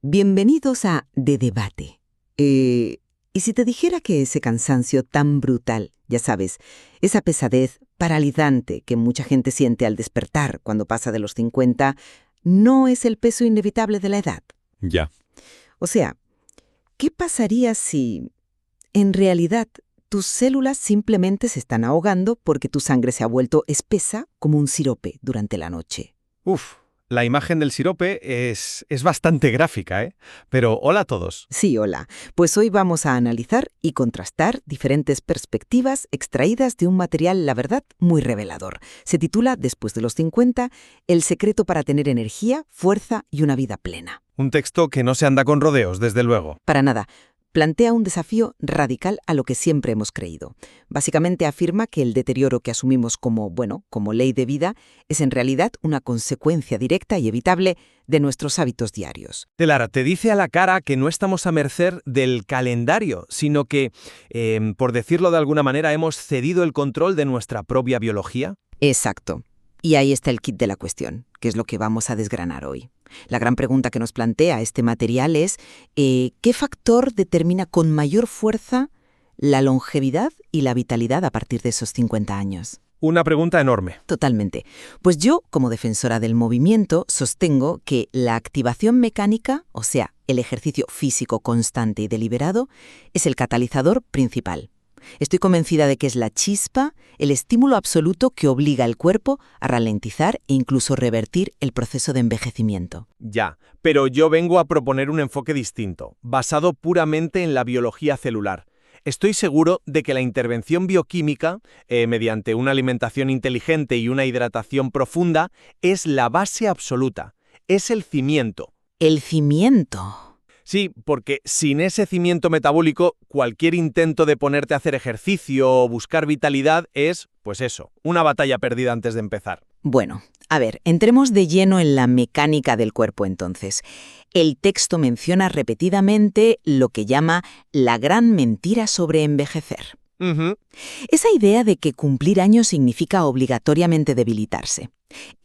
Bienvenidos a De Debate. ¿Y si te dijera que ese cansancio tan brutal, ya sabes, esa pesadez paralizante que mucha gente siente al despertar cuando pasa de los 50, no es el peso inevitable de la edad? Ya. O sea, ¿qué pasaría si, en realidad, tus células simplemente se están ahogando porque tu sangre se ha vuelto espesa como un sirope durante la noche? Uf, la imagen del sirope es bastante gráfica, ¿eh? Pero hola a todos. Sí, hola. Pues hoy vamos a analizar y contrastar diferentes perspectivas extraídas de un material, la verdad, muy revelador. Se titula, después de los 50, El secreto para tener energía, fuerza y una vida plena. Un texto que no se anda con rodeos, desde luego. Para nada. Plantea un desafío radical a lo que siempre hemos creído. Básicamente afirma que el deterioro que asumimos como ley de vida es en realidad una consecuencia directa y evitable de nuestros hábitos diarios. Lara, te dice a la cara que no estamos a merced del calendario, sino que, por decirlo de alguna manera, hemos cedido el control de nuestra propia biología. Exacto. Y ahí está el kit de la cuestión, que es lo que vamos a desgranar hoy. La gran pregunta que nos plantea este material es ¿qué factor determina con mayor fuerza la longevidad y la vitalidad a partir de esos 50 años? Una pregunta enorme. Totalmente. Pues yo, como defensora del movimiento, sostengo que la activación mecánica, o sea, el ejercicio físico constante y deliberado, es el catalizador principal. Estoy convencida de que es la chispa, el estímulo absoluto que obliga al cuerpo a ralentizar e incluso revertir el proceso de envejecimiento. Ya, pero yo vengo a proponer un enfoque distinto, basado puramente en la biología celular. Estoy seguro de que la intervención bioquímica, mediante una alimentación inteligente y una hidratación profunda, es la base absoluta, es el cimiento. ¡El cimiento! Sí, porque sin ese cimiento metabólico, cualquier intento de ponerte a hacer ejercicio o buscar vitalidad es, pues eso, una batalla perdida antes de empezar. Bueno, a ver, entremos de lleno en la mecánica del cuerpo entonces. El texto menciona repetidamente lo que llama la gran mentira sobre envejecer. Esa idea de que cumplir años significa obligatoriamente debilitarse.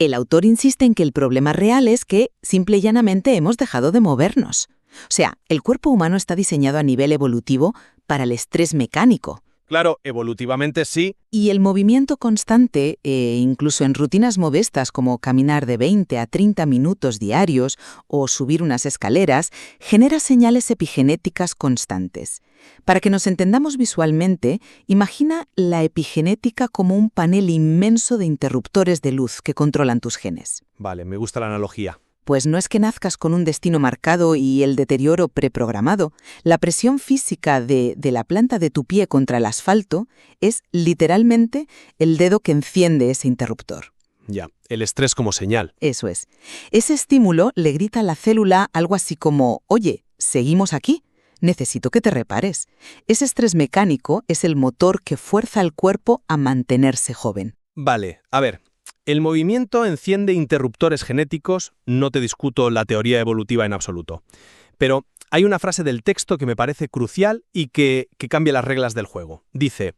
El autor insiste en que el problema real es que, simple y llanamente, hemos dejado de movernos. O sea, el cuerpo humano está diseñado a nivel evolutivo para el estrés mecánico. Claro, evolutivamente sí. Y el movimiento constante, incluso en rutinas modestas como caminar de 20 a 30 minutos diarios o subir unas escaleras, genera señales epigenéticas constantes. Para que nos entendamos visualmente, imagina la epigenética como un panel inmenso de interruptores de luz que controlan tus genes. Vale, me gusta la analogía. Pues no es que nazcas con un destino marcado y el deterioro preprogramado. La presión física de la planta de tu pie contra el asfalto es literalmente el dedo que enciende ese interruptor. Ya, el estrés como señal. Eso es. Ese estímulo le grita a la célula algo así como, oye, ¿seguimos aquí? Necesito que te repares. Ese estrés mecánico es el motor que fuerza al cuerpo a mantenerse joven. Vale, a ver. El movimiento enciende interruptores genéticos, no te discuto la teoría evolutiva en absoluto. Pero hay una frase del texto que me parece crucial y que cambia las reglas del juego. Dice,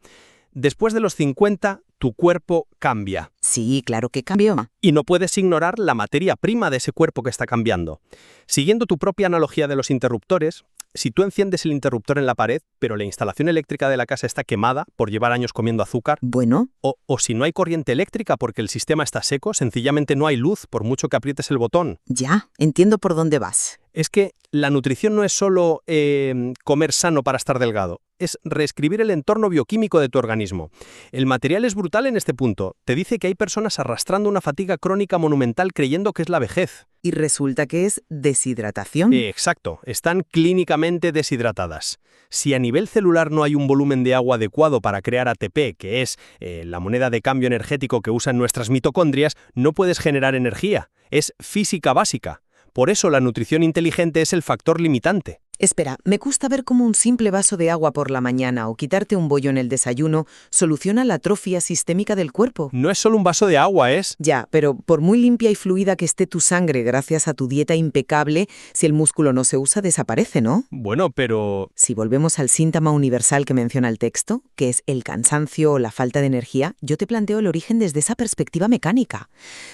después de los 50, tu cuerpo cambia. Sí, claro que cambió. Y no puedes ignorar la materia prima de ese cuerpo que está cambiando. Siguiendo tu propia analogía de los interruptores, si tú enciendes el interruptor en la pared, pero la instalación eléctrica de la casa está quemada por llevar años comiendo azúcar, Bueno, o si no hay corriente eléctrica porque el sistema está seco, sencillamente no hay luz por mucho que aprietes el botón. ya, entiendo por dónde vas. Es que la nutrición no es solo comer sano para estar delgado, es reescribir el entorno bioquímico de tu organismo. El material es brutal en este punto. Te dice que hay personas arrastrando una fatiga crónica monumental creyendo que es la vejez. Y resulta que es deshidratación. Exacto, están clínicamente deshidratadas. Si a nivel celular no hay un volumen de agua adecuado para crear ATP, que es la moneda de cambio energético que usan nuestras mitocondrias, no puedes generar energía. Es física básica. Por eso la nutrición inteligente es el factor limitante. Espera, me gusta ver cómo un simple vaso de agua por la mañana o quitarte un bollo en el desayuno soluciona la atrofia sistémica del cuerpo. No es solo un vaso de agua, es... Ya, pero por muy limpia y fluida que esté tu sangre gracias a tu dieta impecable, si el músculo no se usa, desaparece, ¿no? Bueno, pero... Si volvemos al síntoma universal que menciona el texto, que es el cansancio o la falta de energía, yo te planteo el origen desde esa perspectiva mecánica.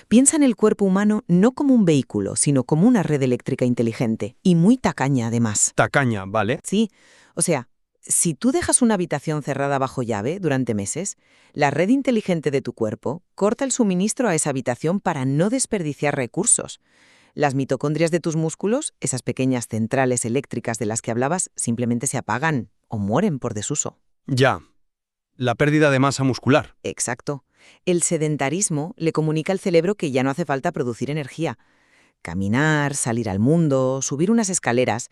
Piensa en el cuerpo humano no como un vehículo, sino como una red eléctrica inteligente, y muy tacaña además. Tacaña, ¿vale? Sí, o sea, si tú dejas una habitación cerrada bajo llave durante meses, la red inteligente de tu cuerpo corta el suministro a esa habitación para no desperdiciar recursos. Las mitocondrias de tus músculos, esas pequeñas centrales eléctricas de las que hablabas, simplemente se apagan o mueren por desuso. Ya. La pérdida de masa muscular. Exacto. El sedentarismo le comunica al cerebro que ya no hace falta producir energía. Caminar, salir al mundo, subir unas escaleras,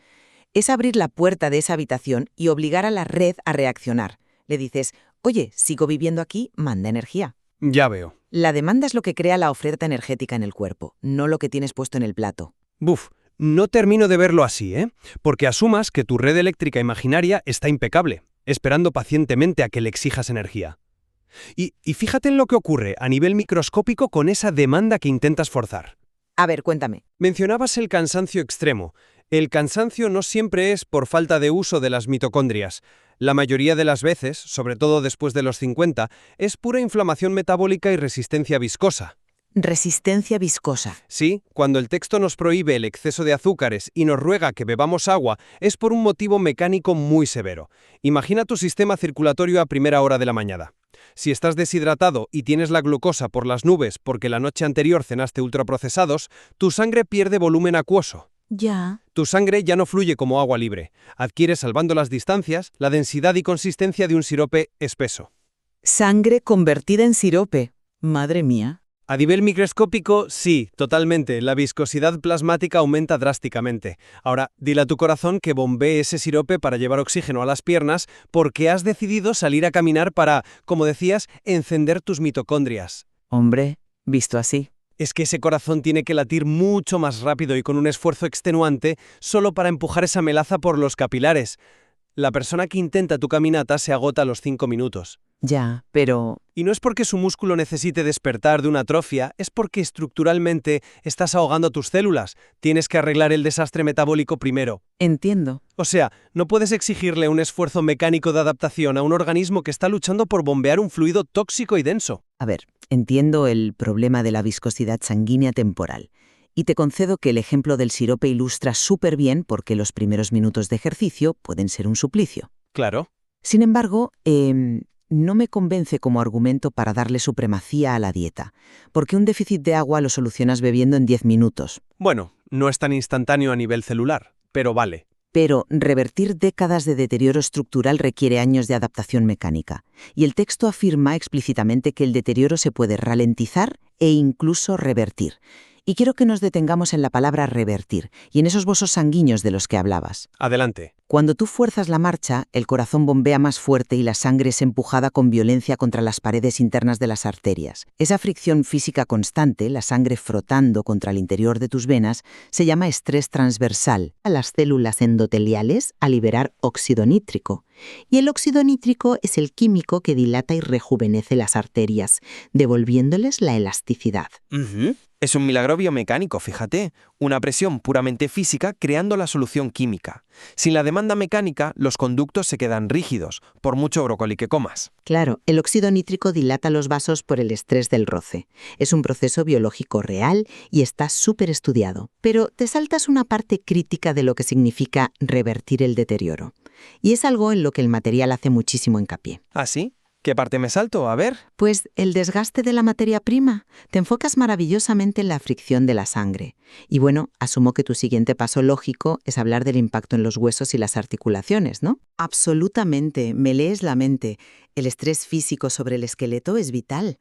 es abrir la puerta de esa habitación y obligar a la red a reaccionar. Le dices, oye, sigo viviendo aquí, manda energía. Ya veo. La demanda es lo que crea la oferta energética en el cuerpo, no lo que tienes puesto en el plato. Buf, no termino de verlo así, ¿eh? Porque asumas que tu red eléctrica imaginaria está impecable, esperando pacientemente a que le exijas energía. Y fíjate en lo que ocurre a nivel microscópico con esa demanda que intentas forzar. A ver, cuéntame. Mencionabas el cansancio extremo. El cansancio no siempre es por falta de uso de las mitocondrias. La mayoría de las veces, sobre todo después de los 50, es pura inflamación metabólica y resistencia viscosa. Resistencia viscosa. Sí, cuando el texto nos prohíbe el exceso de azúcares y nos ruega que bebamos agua, es por un motivo mecánico muy severo. Imagina tu sistema circulatorio a primera hora de la mañana. Si estás deshidratado y tienes la glucosa por las nubes porque la noche anterior cenaste ultraprocesados, tu sangre pierde volumen acuoso. Ya. Tu sangre ya no fluye como agua libre. Adquiere, salvando las distancias, la densidad y consistencia de un sirope espeso. Sangre convertida en sirope. Madre mía. A nivel microscópico, sí, totalmente. La viscosidad plasmática aumenta drásticamente. Ahora, dile a tu corazón que bombee ese sirope para llevar oxígeno a las piernas porque has decidido salir a caminar para, como decías, encender tus mitocondrias. Hombre, visto así. Es que ese corazón tiene que latir mucho más rápido y con un esfuerzo extenuante solo para empujar esa melaza por los capilares. La persona que intenta tu caminata se agota a los 5 minutos. Ya, pero... Y no es porque su músculo necesite despertar de una atrofia, es porque estructuralmente estás ahogando tus células. Tienes que arreglar el desastre metabólico primero. Entiendo. O sea, no puedes exigirle un esfuerzo mecánico de adaptación a un organismo que está luchando por bombear un fluido tóxico y denso. A ver, entiendo el problema de la viscosidad sanguínea temporal. Y te concedo que el ejemplo del sirope ilustra súper bien por qué los primeros minutos de ejercicio pueden ser un suplicio. Claro. Sin embargo, no me convence como argumento para darle supremacía a la dieta, porque un déficit de agua lo solucionas bebiendo en 10 minutos. Bueno, no es tan instantáneo a nivel celular, pero vale. Pero revertir décadas de deterioro estructural requiere años de adaptación mecánica, y el texto afirma explícitamente que el deterioro se puede ralentizar e incluso revertir. Y quiero que nos detengamos en la palabra revertir y en esos vasos sanguíneos de los que hablabas. Adelante. Cuando tú fuerzas la marcha, el corazón bombea más fuerte y la sangre es empujada con violencia contra las paredes internas de las arterias. Esa fricción física constante, la sangre frotando contra el interior de tus venas, se llama estrés transversal a las células endoteliales a liberar óxido nítrico. Y el óxido nítrico es el químico que dilata y rejuvenece las arterias, devolviéndoles la elasticidad. Es un milagro biomecánico, fíjate. Una presión puramente física creando la solución química. Sin la demanda mecánica, los conductos se quedan rígidos, por mucho brócoli que comas. Claro, el óxido nítrico dilata los vasos por el estrés del roce. Es un proceso biológico real y está súper estudiado. Pero te saltas una parte crítica de lo que significa revertir el deterioro. Y es algo en lo que el material hace muchísimo hincapié. ¿Ah, sí? ¿Qué parte me salto? A ver. Pues el desgaste de la materia prima. Te enfocas maravillosamente en la fricción de la sangre. Y bueno, asumo que tu siguiente paso lógico es hablar del impacto en los huesos y las articulaciones, ¿no? Absolutamente, me lees la mente. El estrés físico sobre el esqueleto es vital.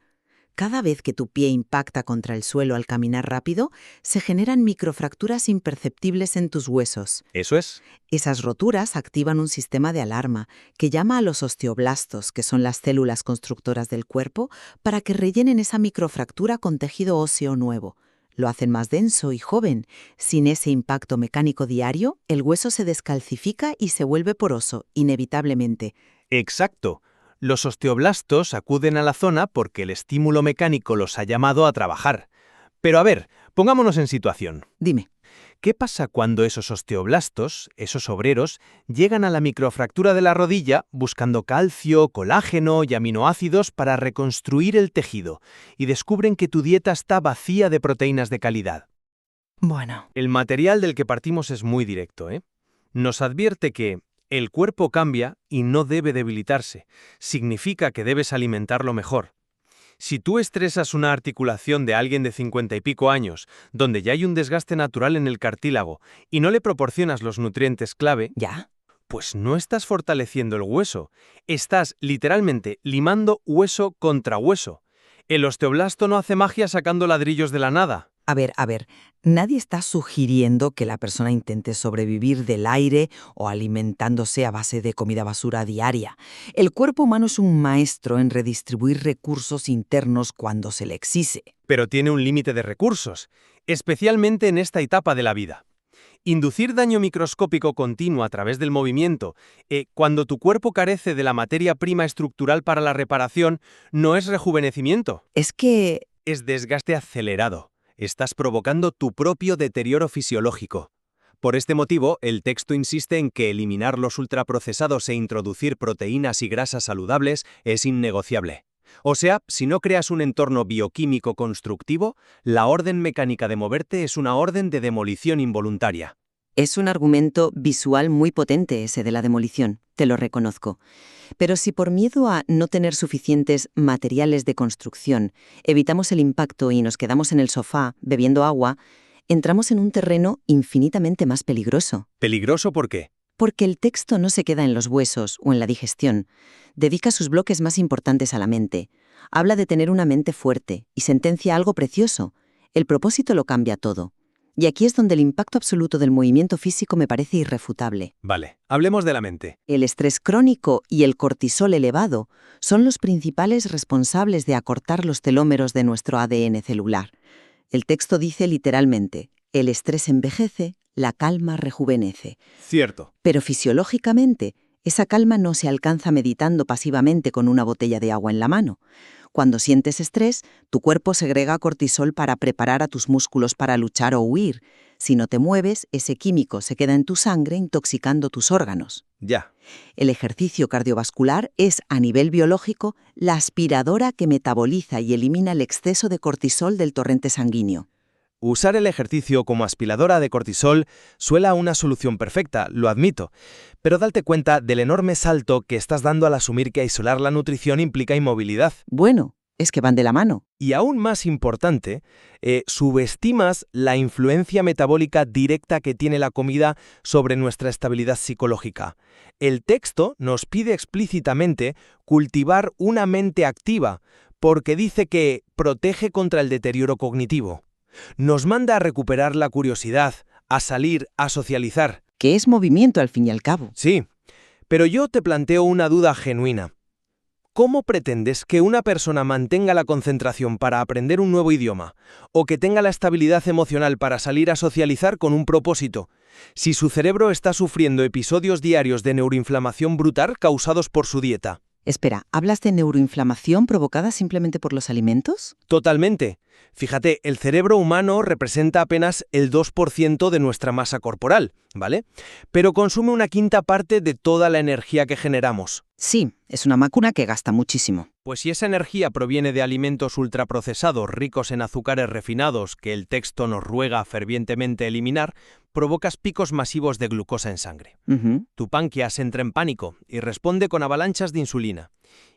Cada vez que tu pie impacta contra el suelo al caminar rápido, se generan microfracturas imperceptibles en tus huesos. Eso es. Esas roturas activan un sistema de alarma que llama a los osteoblastos, que son las células constructoras del cuerpo, para que rellenen esa microfractura con tejido óseo nuevo. lo hacen más denso y joven. Sin ese impacto mecánico diario, el hueso se descalcifica y se vuelve poroso, inevitablemente. Exacto. Los osteoblastos acuden a la zona porque el estímulo mecánico los ha llamado a trabajar. Pero a ver, pongámonos en situación. Dime. ¿Qué pasa cuando esos osteoblastos, esos obreros, llegan a la microfractura de la rodilla buscando calcio, colágeno y aminoácidos para reconstruir el tejido y descubren que tu dieta está vacía de proteínas de calidad? Bueno. El material del que partimos es muy directo, ¿eh? Nos advierte que el cuerpo cambia y no debe debilitarse. Significa que debes alimentarlo mejor. Si tú estresas una articulación de alguien de 50 y pico años, donde ya hay un desgaste natural en el cartílago, y no le proporcionas los nutrientes clave, ¿Ya? pues no estás fortaleciendo el hueso. Estás literalmente limando hueso contra hueso. El osteoblasto no hace magia sacando ladrillos de la nada. A ver, nadie está sugiriendo que la persona intente sobrevivir del aire o alimentándose a base de comida basura diaria. El cuerpo humano es un maestro en redistribuir recursos internos cuando se le exige. Pero tiene un límite de recursos, especialmente en esta etapa de la vida. Inducir daño microscópico continuo a través del movimiento, cuando tu cuerpo carece de la materia prima estructural para la reparación, no es rejuvenecimiento. Es que... Es desgaste acelerado. Estás provocando tu propio deterioro fisiológico. Por este motivo, el texto insiste en que eliminar los ultraprocesados e introducir proteínas y grasas saludables es innegociable. O sea, si no creas un entorno bioquímico constructivo, la orden mecánica de moverte es una orden de demolición involuntaria. Es un argumento visual muy potente ese de la demolición, te lo reconozco. Pero si por miedo a no tener suficientes materiales de construcción evitamos el impacto y nos quedamos en el sofá bebiendo agua, entramos en un terreno infinitamente más peligroso. ¿Peligroso por qué? Porque el texto no se queda en los huesos o en la digestión. Dedica sus bloques más importantes a la mente. Habla de tener una mente fuerte y sentencia algo precioso. El propósito lo cambia todo. Y aquí es donde el impacto absoluto del movimiento físico me parece irrefutable. Vale, hablemos de la mente. El estrés crónico y el cortisol elevado son los principales responsables de acortar los telómeros de nuestro ADN celular. El texto dice literalmente, el estrés envejece, la calma rejuvenece. Cierto. Pero fisiológicamente, esa calma no se alcanza meditando pasivamente con una botella de agua en la mano. Cuando sientes estrés, tu cuerpo segrega cortisol para preparar a tus músculos para luchar o huir. Si no te mueves, ese químico se queda en tu sangre intoxicando tus órganos. Ya. El ejercicio cardiovascular es, a nivel biológico, la aspiradora que metaboliza y elimina el exceso de cortisol del torrente sanguíneo. Usar el ejercicio como aspiradora de cortisol suena a una solución perfecta, lo admito, pero date cuenta del enorme salto que estás dando al asumir que aislar la nutrición implica inmovilidad. Bueno, es que van de la mano. Y aún más importante, subestimas la influencia metabólica directa que tiene la comida sobre nuestra estabilidad psicológica. El texto nos pide explícitamente cultivar una mente activa, porque dice que protege contra el deterioro cognitivo. Nos manda a recuperar la curiosidad, a salir, a socializar. Que es movimiento al fin y al cabo. Sí, pero yo te planteo una duda genuina. ¿Cómo pretendes que una persona mantenga la concentración para aprender un nuevo idioma o que tenga la estabilidad emocional para salir a socializar con un propósito, si su cerebro está sufriendo episodios diarios de neuroinflamación brutal causados por su dieta? Espera, ¿hablas de neuroinflamación provocada simplemente por los alimentos? Totalmente. Fíjate, el cerebro humano representa apenas el 2% de nuestra masa corporal, ¿vale? Pero consume una quinta parte de toda la energía que generamos. Sí, es una máquina que gasta muchísimo. Pues si esa energía proviene de alimentos ultraprocesados ricos en azúcares refinados que el texto nos ruega fervientemente eliminar, provocas picos masivos de glucosa en sangre. Tu páncreas entra en pánico y responde con avalanchas de insulina.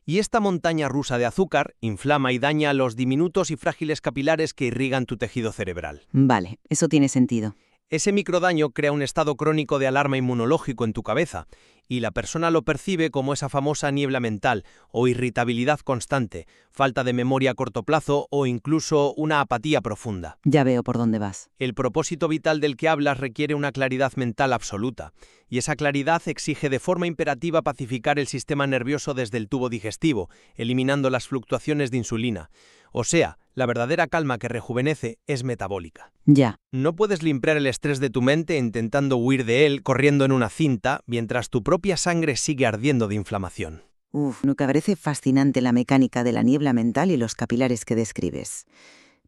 Y esta montaña rusa de azúcar inflama y daña los diminutos y frágiles capilares que irrigan tu tejido cerebral. Vale, eso tiene sentido. Ese microdaño crea un estado crónico de alarma inmunológico en tu cabeza, y la persona lo percibe como esa famosa niebla mental o irritabilidad constante, falta de memoria a corto plazo o incluso una apatía profunda. Ya veo por dónde vas. El propósito vital del que hablas requiere una claridad mental absoluta, y esa claridad exige de forma imperativa pacificar el sistema nervioso desde el tubo digestivo, eliminando las fluctuaciones de insulina. O sea, La verdadera calma que rejuvenece es metabólica. Ya. No puedes limpiar el estrés de tu mente intentando huir de él corriendo en una cinta mientras tu propia sangre sigue ardiendo de inflamación. Me parece fascinante la mecánica de la niebla mental y los capilares que describes.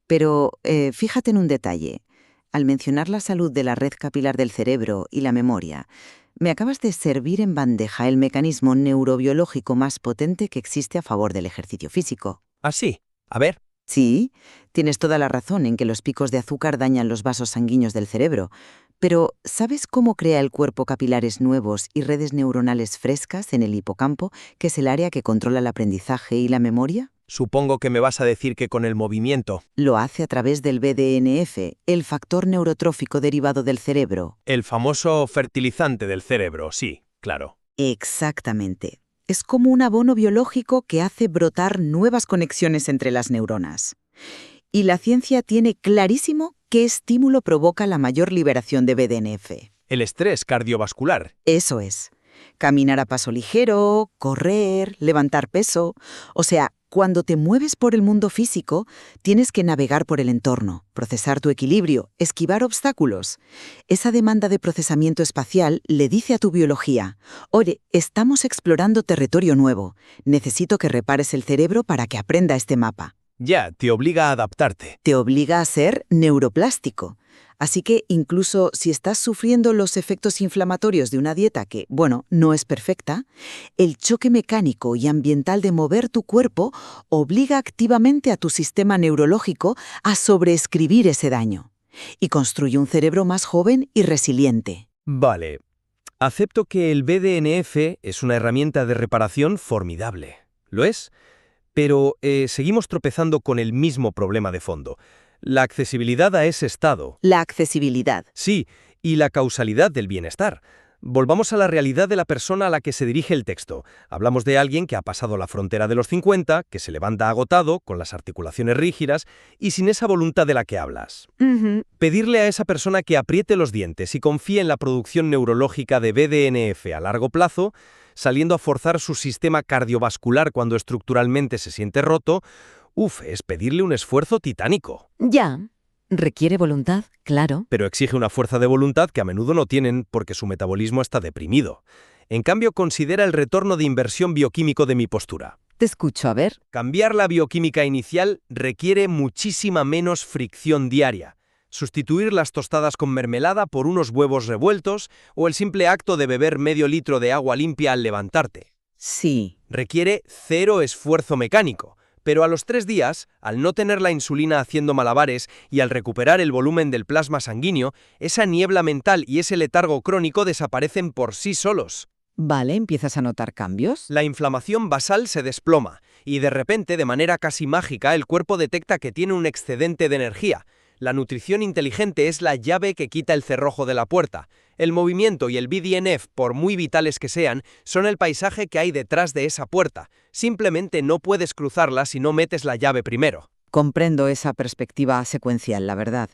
Pero fíjate en un detalle. Al mencionar la salud de la red capilar del cerebro y la memoria, me acabas de servir en bandeja el mecanismo neurobiológico más potente que existe a favor del ejercicio físico. ¿Ah, sí? A ver. Sí, tienes toda la razón en que los picos de azúcar dañan los vasos sanguíneos del cerebro. Pero, ¿sabes cómo crea el cuerpo capilares nuevos y redes neuronales frescas en el hipocampo, que es el área que controla el aprendizaje y la memoria? Supongo que me vas a decir que con el movimiento. Lo hace a través del BDNF, el factor neurotrófico derivado del cerebro. El famoso fertilizante del cerebro, sí, claro. Exactamente. Es como un abono biológico que hace brotar nuevas conexiones entre las neuronas. Y la ciencia tiene clarísimo qué estímulo provoca la mayor liberación de BDNF. El estrés cardiovascular. Eso es. Caminar a paso ligero, correr, levantar peso. O sea, cuando te mueves por el mundo físico, tienes que navegar por el entorno, procesar tu equilibrio, esquivar obstáculos. Esa demanda de procesamiento espacial le dice a tu biología: oye, estamos explorando territorio nuevo. Necesito que repares el cerebro para que aprenda este mapa. Ya, te obliga a adaptarte. Te obliga a ser neuroplástico. Así que incluso si estás sufriendo los efectos inflamatorios de una dieta que, bueno, no es perfecta, el choque mecánico y ambiental de mover tu cuerpo obliga activamente a tu sistema neurológico a sobreescribir ese daño y construye un cerebro más joven y resiliente. Vale. Acepto que el BDNF es una herramienta de reparación formidable. ¿Lo es? Pero seguimos tropezando con el mismo problema de fondo. La accesibilidad a ese estado. La accesibilidad. Sí, y la causalidad del bienestar. Volvamos a la realidad de la persona a la que se dirige el texto. Hablamos de alguien que ha pasado la frontera de los 50, que se levanta agotado, con las articulaciones rígidas y sin esa voluntad de la que hablas. Pedirle a esa persona que apriete los dientes y confíe en la producción neurológica de BDNF a largo plazo, saliendo a forzar su sistema cardiovascular cuando estructuralmente se siente roto, es pedirle un esfuerzo titánico. Ya. Requiere voluntad, claro. Pero exige una fuerza de voluntad que a menudo no tienen porque su metabolismo está deprimido. En cambio, considera el retorno de inversión bioquímico de mi postura. Te escucho, a ver. Cambiar la bioquímica inicial requiere muchísima menos fricción diaria. Sustituir las tostadas con mermelada por unos huevos revueltos o el simple acto de beber medio litro de agua limpia al levantarte. Sí. Requiere cero esfuerzo mecánico. Pero a los 3 días, al no tener la insulina haciendo malabares y al recuperar el volumen del plasma sanguíneo, esa niebla mental y ese letargo crónico desaparecen por sí solos. Vale, ¿empiezas a notar cambios? La inflamación basal se desploma y de repente, de manera casi mágica, el cuerpo detecta que tiene un excedente de energía. La nutrición inteligente es la llave que quita el cerrojo de la puerta. El movimiento y el BDNF, por muy vitales que sean, son el paisaje que hay detrás de esa puerta. Simplemente no puedes cruzarla si no metes la llave primero. Comprendo esa perspectiva secuencial, la verdad.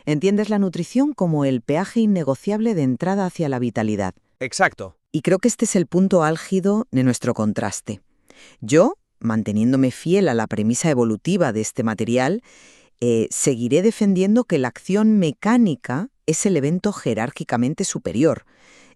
Entiendes la nutrición como el peaje innegociable de entrada hacia la vitalidad. Exacto. Y creo que este es el punto álgido de nuestro contraste. Yo, manteniéndome fiel a la premisa evolutiva de este material, seguiré defendiendo que la acción mecánica es el evento jerárquicamente superior.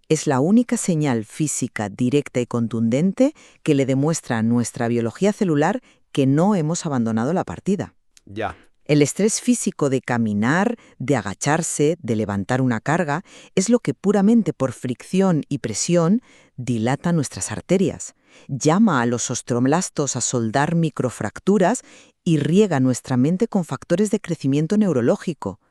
Es la única señal física directa y contundente que le demuestra a nuestra biología celular que no hemos abandonado la partida. Ya. El estrés físico de caminar, de agacharse, de levantar una carga, es lo que puramente por fricción y presión dilata nuestras arterias, llama a los osteoblastos a soldar microfracturas y riega nuestra mente con factores de crecimiento neurológico.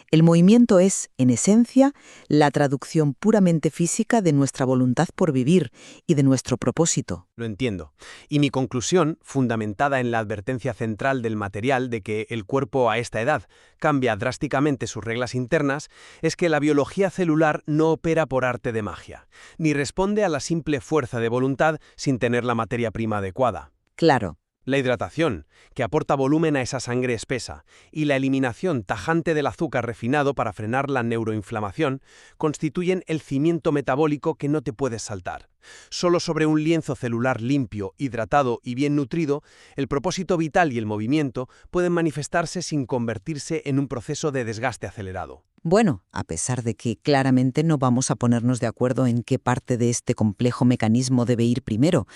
El movimiento es, en esencia, la traducción puramente física de nuestra voluntad por vivir y de nuestro propósito. Lo entiendo. Y mi conclusión, fundamentada en la advertencia central del material de que el cuerpo a esta edad cambia drásticamente sus reglas internas, es que la biología celular no opera por arte de magia, ni responde a la simple fuerza de voluntad sin tener la materia prima adecuada. Claro. La hidratación, que aporta volumen a esa sangre espesa, y la eliminación tajante del azúcar refinado para frenar la neuroinflamación, constituyen el cimiento metabólico que no te puedes saltar. Solo sobre un lienzo celular limpio, hidratado y bien nutrido, el propósito vital y el movimiento pueden manifestarse sin convertirse en un proceso de desgaste acelerado. Bueno, a pesar de que claramente no vamos a ponernos de acuerdo en qué parte de este complejo mecanismo debe ir primero,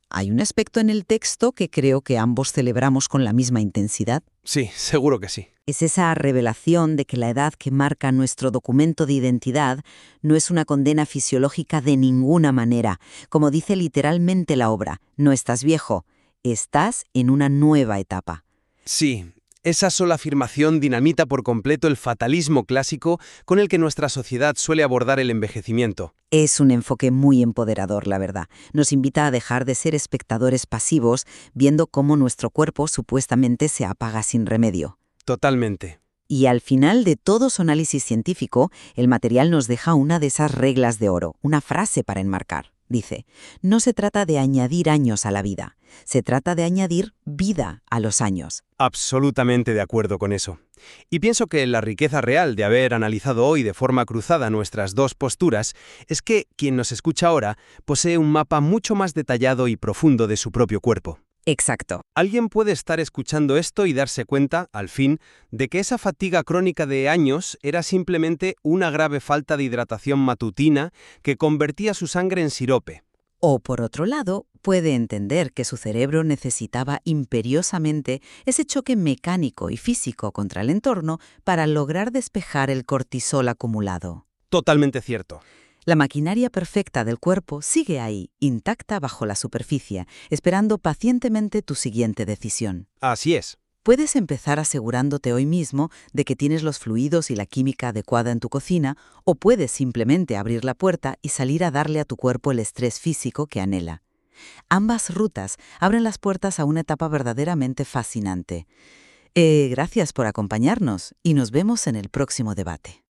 hay un aspecto en el texto que creo que ambos celebramos con la misma intensidad. Sí, seguro que sí. Es esa revelación de que la edad que marca nuestro documento de identidad no es una condena fisiológica de ninguna manera. Como dice literalmente la obra, no estás viejo, estás en una nueva etapa. Sí, esa sola afirmación dinamita por completo el fatalismo clásico con el que nuestra sociedad suele abordar el envejecimiento. Es un enfoque muy empoderador, la verdad. Nos invita a dejar de ser espectadores pasivos, viendo cómo nuestro cuerpo supuestamente se apaga sin remedio. Totalmente. Y al final de todo su análisis científico, el material nos deja una de esas reglas de oro, una frase para enmarcar. Dice, no se trata de añadir años a la vida, se trata de añadir vida a los años. Absolutamente de acuerdo con eso. Y pienso que la riqueza real de haber analizado hoy de forma cruzada nuestras dos posturas es que quien nos escucha ahora posee un mapa mucho más detallado y profundo de su propio cuerpo. Exacto. Alguien puede estar escuchando esto y darse cuenta, al fin, de que esa fatiga crónica de años era simplemente una grave falta de hidratación matutina que convertía su sangre en sirope. O, por otro lado, puede entender que su cerebro necesitaba imperiosamente ese choque mecánico y físico contra el entorno para lograr despejar el cortisol acumulado. Totalmente cierto. La maquinaria perfecta del cuerpo sigue ahí, intacta bajo la superficie, esperando pacientemente tu siguiente decisión. Así es. Puedes empezar asegurándote hoy mismo de que tienes los fluidos y la química adecuada en tu cocina, o puedes simplemente abrir la puerta y salir a darle a tu cuerpo el estrés físico que anhela. Ambas rutas abren las puertas a una etapa verdaderamente fascinante. Gracias por acompañarnos y nos vemos en el próximo debate.